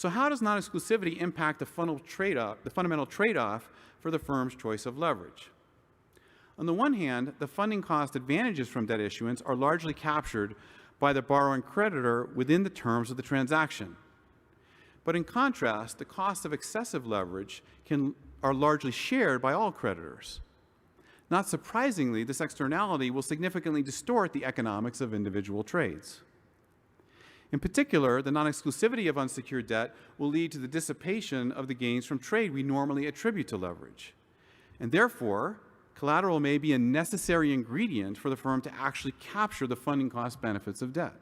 So how does non-exclusivity impact the fundamental trade-off for the firm's choice of leverage? On the one hand, the funding cost advantages from debt issuance are largely captured by the borrowing creditor within the terms of the transaction. But in contrast, the costs of excessive leverage are largely shared by all creditors. Not surprisingly, this externality will significantly distort the economics of individual trades. In particular, the non-exclusivity of unsecured debt will lead to the dissipation of the gains from trade we normally attribute to leverage. And therefore, collateral may be a necessary ingredient for the firm to actually capture the funding cost benefits of debt.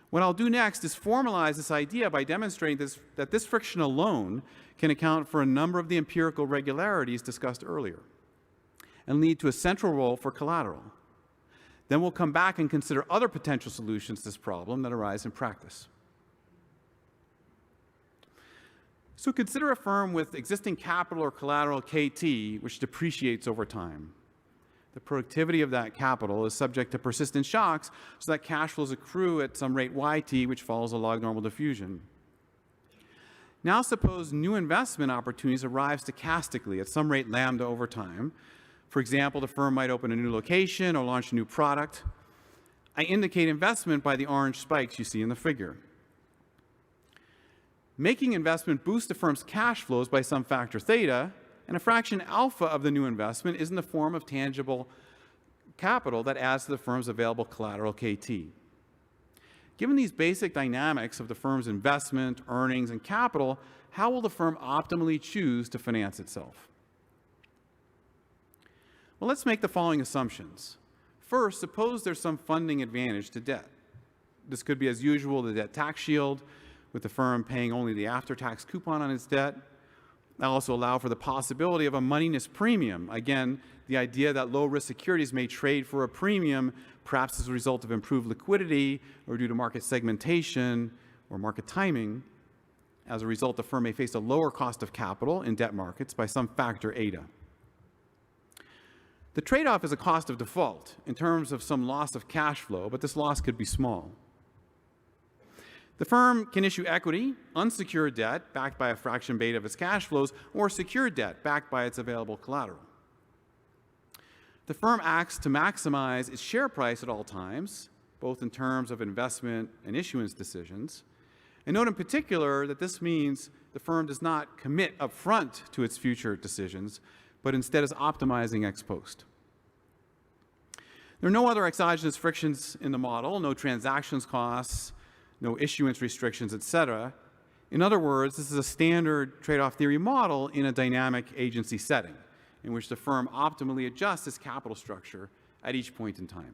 What I'll do next is formalize this idea by demonstrating that this friction alone can account for a number of the empirical regularities discussed earlier and lead to a central role for collateral. Then we'll come back and consider other potential solutions to this problem that arise in practice. So consider a firm with existing capital or collateral KT, which depreciates over time. The productivity of that capital is subject to persistent shocks, so that cash flows accrue at some rate YT, which follows a log normal diffusion. Now suppose new investment opportunities arise stochastically at some rate lambda over time. For example, the firm might open a new location or launch a new product. I indicate investment by the orange spikes you see in the figure. Making investment boosts the firm's cash flows by some factor theta, and a fraction alpha of the new investment is in the form of tangible capital that adds to the firm's available collateral KT. Given these basic dynamics of the firm's investment, earnings, and capital, how will the firm optimally choose to finance itself? Well, let's make the following assumptions. First, suppose there's some funding advantage to debt. This could be, as usual, the debt tax shield, with the firm paying only the after-tax coupon on its debt. That'll also allow for the possibility of a moneyness premium. Again, the idea that low-risk securities may trade for a premium, perhaps as a result of improved liquidity or due to market segmentation or market timing. As a result, the firm may face a lower cost of capital in debt markets by some factor eta. The trade-off is a cost of default in terms of some loss of cash flow, but this loss could be small. The firm can issue equity, unsecured debt backed by a fraction beta of its cash flows, or secured debt backed by its available collateral. The firm acts to maximize its share price at all times, both in terms of investment and issuance decisions. And note in particular that this means the firm does not commit upfront to its future decisions, but instead is optimizing ex post. There are no other exogenous frictions in the model, no transactions costs, no issuance restrictions, etc. In other words, this is a standard trade-off theory model in a dynamic agency setting in which the firm optimally adjusts its capital structure at each point in time.